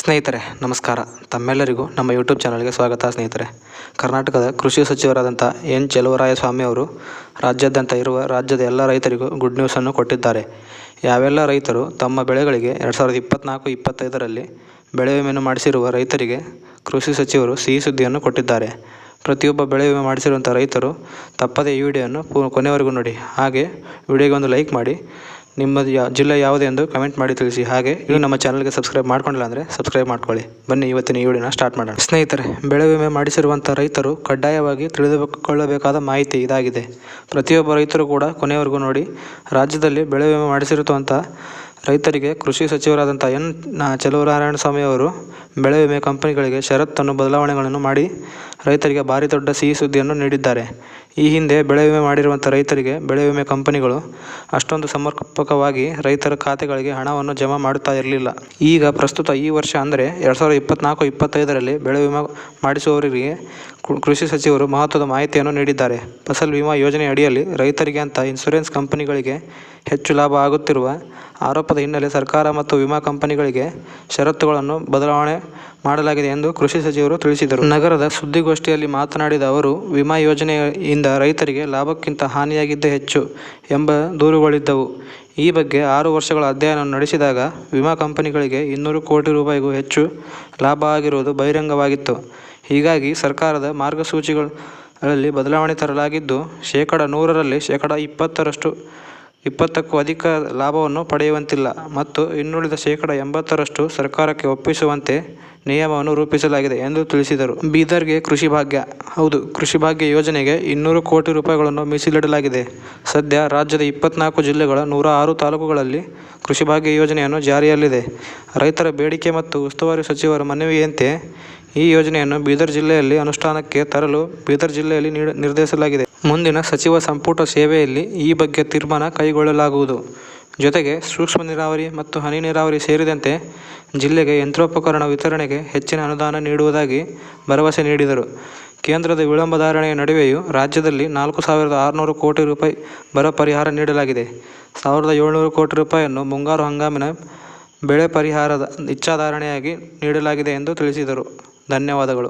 ಸ್ನೇಹಿತರೆ ನಮಸ್ಕಾರ. ತಮ್ಮೆಲ್ಲರಿಗೂ ನಮ್ಮ ಯೂಟ್ಯೂಬ್ ಚಾನಲ್ಗೆ ಸ್ವಾಗತ. ಸ್ನೇಹಿತರೆ, ಕರ್ನಾಟಕದ ಕೃಷಿ ಸಚಿವರಾದಂಥ ಎನ್ ಚೆಲುವರಾಯಸ್ವಾಮಿ ಅವರು ರಾಜ್ಯಾದ್ಯಂತ ಇರುವ ರಾಜ್ಯದ ಎಲ್ಲ ರೈತರಿಗೂ ಗುಡ್ ನ್ಯೂಸನ್ನು ಕೊಟ್ಟಿದ್ದಾರೆ. ಯಾವೆಲ್ಲ ರೈತರು ತಮ್ಮ ಬೆಳೆಗಳಿಗೆ 2024-25ರಲ್ಲಿ ಬೆಳೆ ವಿಮೆಯನ್ನು ಮಾಡಿಸಿರುವ ರೈತರಿಗೆ ಕೃಷಿ ಸಚಿವರು ಸಿಹಿ ಸುದ್ದಿಯನ್ನು ಕೊಟ್ಟಿದ್ದಾರೆ. ಪ್ರತಿಯೊಬ್ಬ ಬೆಳೆ ವಿಮೆ ಮಾಡಿಸಿರುವಂಥ ರೈತರು ತಪ್ಪದೇ ಈ ವಿಡಿಯೋವನ್ನು ಕೊನೆವರೆಗೂ ನೋಡಿ. ಹಾಗೆ ವಿಡಿಯೋಗೆ ಒಂದು ಲೈಕ್ ಮಾಡಿ, ನಿಮ್ಮ ಜಿಲ್ಲೆ ಯಾವುದು ಎಂದು ಕಮೆಂಟ್ ಮಾಡಿ ತಿಳಿಸಿ. ಹಾಗೆ ನೀವು ನಮ್ಮ ಚಾನಲ್ಗೆ ಸಬ್ಸ್ಕ್ರೈಬ್ ಮಾಡ್ಕೊಂಡಿಲ್ಲ ಅಂದರೆ ಸಬ್ಸ್ಕ್ರೈಬ್ ಮಾಡ್ಕೊಳ್ಳಿ. ಬನ್ನಿ ಇವತ್ತಿನ ಈ ವಿಡಿಯೋನ ಸ್ಟಾರ್ಟ್ ಮಾಡೋಣ. ಸ್ನೇಹಿತರೆ, ಬೆಳೆ ವಿಮೆ ಮಾಡಿಸಿರುವಂಥ ರೈತರು ಕಡ್ಡಾಯವಾಗಿ ತಿಳಿದುಕೊಳ್ಳಬೇಕಾದ ಮಾಹಿತಿ ಇದಾಗಿದೆ. ಪ್ರತಿಯೊಬ್ಬ ರೈತರು ಕೂಡ ಕೊನೆಯವರೆಗೂ ನೋಡಿ. ರಾಜ್ಯದಲ್ಲಿ ಬೆಳೆ ವಿಮೆ ಮಾಡಿಸಿರುವಂಥ ರೈತರಿಗೆ ಕೃಷಿ ಸಚಿವರಾದಂಥ ಎನ್ ಚೆಲುವರಾಯಸ್ವಾಮಿ ಅವರು ಬೆಳೆ ವಿಮೆ ಕಂಪನಿಗಳಿಗೆ ಷರತ್ತನ್ನು ಬದಲಾವಣೆಗಳನ್ನು ಮಾಡಿ ರೈತರಿಗೆ ಭಾರಿ ದೊಡ್ಡ ಸಿಹಿ ಸುದ್ದಿಯನ್ನು ನೀಡಿದ್ದಾರೆ. ಈ ಹಿಂದೆ ಬೆಳೆ ವಿಮೆ ಮಾಡಿರುವಂಥ ರೈತರಿಗೆ ಬೆಳೆ ವಿಮೆ ಕಂಪನಿಗಳು ಅಷ್ಟೊಂದು ಸಮರ್ಪಕವಾಗಿ ರೈತರ ಖಾತೆಗಳಿಗೆ ಹಣವನ್ನು ಜಮಾ ಮಾಡುತ್ತಾ ಇರಲಿಲ್ಲ. ಈಗ ಪ್ರಸ್ತುತ ಈ ವರ್ಷ ಅಂದರೆ 2024-25ರಲ್ಲಿ ಬೆಳೆ ವಿಮೆ ಮಾಡಿಸುವವರಿಗೆ ಕೃಷಿ ಸಚಿವರು ಮಹತ್ವದ ಮಾಹಿತಿಯನ್ನು ನೀಡಿದ್ದಾರೆ. ಫಸಲ್ ವಿಮಾ ಯೋಜನೆ ಅಡಿಯಲ್ಲಿ ರೈತರಿಗೆ ಅಂತ ಇನ್ಶೂರೆನ್ಸ್ ಕಂಪನಿಗಳಿಗೆ ಹೆಚ್ಚು ಲಾಭ ಆಗುತ್ತಿರುವ ಆರೋಪದ ಹಿನ್ನೆಲೆ ಸರ್ಕಾರ ಮತ್ತು ವಿಮಾ ಕಂಪನಿಗಳಿಗೆ ಷರತ್ತುಗಳನ್ನು ಬದಲಾವಣೆ ಮಾಡಲಾಗಿದೆ ಎಂದು ಕೃಷಿ ಸಚಿವರು ತಿಳಿಸಿದರು. ನಗರದ ಸುದ್ದಿಗೋಷ್ಠಿಯಲ್ಲಿ ಮಾತನಾಡಿದ ಅವರು, ವಿಮಾ ಯೋಜನೆಯಿಂದ ರೈತರಿಗೆ ಲಾಭಕ್ಕಿಂತ ಹಾನಿಯಾಗಿದ್ದೇ ಹೆಚ್ಚು ಎಂಬ ದೂರುಗಳಿದ್ದವು. ಈ ಬಗ್ಗೆ 6 ವರ್ಷಗಳ ಅಧ್ಯಯನ ನಡೆಸಿದಾಗ ವಿಮಾ ಕಂಪನಿಗಳಿಗೆ 200 ಕೋಟಿ ರೂಪಾಯಿಗೂ ಹೆಚ್ಚು ಲಾಭ ಆಗಿರುವುದು ಬಹಿರಂಗವಾಗಿತ್ತು. ಹೀಗಾಗಿ ಸರ್ಕಾರದ ಮಾರ್ಗಸೂಚಿಗಳಲ್ಲಿ ಬದಲಾವಣೆ ತರಲಾಗಿದ್ದು, 100ರಲ್ಲಿ 20%ಕ್ಕೂ ಅಧಿಕ ಲಾಭವನ್ನು ಪಡೆಯುವಂತಿಲ್ಲ ಮತ್ತು ಇನ್ನುಳಿದ 80% ಸರ್ಕಾರಕ್ಕೆ ಒಪ್ಪಿಸುವಂತೆ ನಿಯಮವನ್ನು ರೂಪಿಸಲಾಗಿದೆ ಎಂದು ತಿಳಿಸಿದರು. ಬೀದರ್ಗೆ ಕೃಷಿ ಭಾಗ್ಯ. ಹೌದು, ಕೃಷಿ ಭಾಗ್ಯ ಯೋಜನೆಗೆ 200 ಕೋಟಿ ರೂಪಾಯಿಗಳನ್ನು ಮೀಸಲಿಡಲಾಗಿದೆ. ಸದ್ಯ ರಾಜ್ಯದ 24 ಜಿಲ್ಲೆಗಳ 106 ತಾಲೂಕುಗಳಲ್ಲಿ ಕೃಷಿ ಭಾಗ್ಯ ಯೋಜನೆಯನ್ನು ಜಾರಿಯಲ್ಲಿದೆ. ರೈತರ ಬೇಡಿಕೆ ಮತ್ತು ಉಸ್ತುವಾರಿ ಸಚಿವರ ಮನವಿಯಂತೆ ಈ ಯೋಜನೆಯನ್ನು ಬೀದರ್ ಜಿಲ್ಲೆಯಲ್ಲಿ ಅನುಷ್ಠಾನಕ್ಕೆ ತರಲು ಬೀದರ್ ಜಿಲ್ಲೆಯಲ್ಲಿ ನಿರ್ಧರಿಸಲಾಗಿದೆ. ಮುಂದಿನ ಸಚಿವ ಸಂಪುಟ ಸಭೆಯಲ್ಲಿ ಈ ಬಗ್ಗೆ ತೀರ್ಮಾನ ಕೈಗೊಳ್ಳಲಾಗುವುದು. ಜೊತೆಗೆ ಸೂಕ್ಷ್ಮ ನೀರಾವರಿ ಮತ್ತು ಹನಿ ನೀರಾವರಿ ಸೇರಿದಂತೆ ಜಿಲ್ಲೆಗೆ ಯಂತ್ರೋಪಕರಣ ವಿತರಣೆಗೆ ಹೆಚ್ಚಿನ ಅನುದಾನ ನೀಡುವುದಾಗಿ ಭರವಸೆ ನೀಡಿದರು. ಕೇಂದ್ರದ ವಿಳಂಬಧಾರಣೆಯ ನಡುವೆಯೂ ರಾಜ್ಯದಲ್ಲಿ 4,600 ಕೋಟಿ ರೂಪಾಯಿ ಬರ ಪರಿಹಾರ ನೀಡಲಾಗಿದೆ. 1,700 ಕೋಟಿ ರೂಪಾಯಿಯನ್ನು ಮುಂಗಾರು ಹಂಗಾಮಿನ ಬೆಳೆ ಪರಿಹಾರದ ಇಚ್ಛಾಧಾರಣೆಯಾಗಿ ನೀಡಲಾಗಿದೆ ಎಂದು ತಿಳಿಸಿದರು. ಧನ್ಯವಾದಗಳು.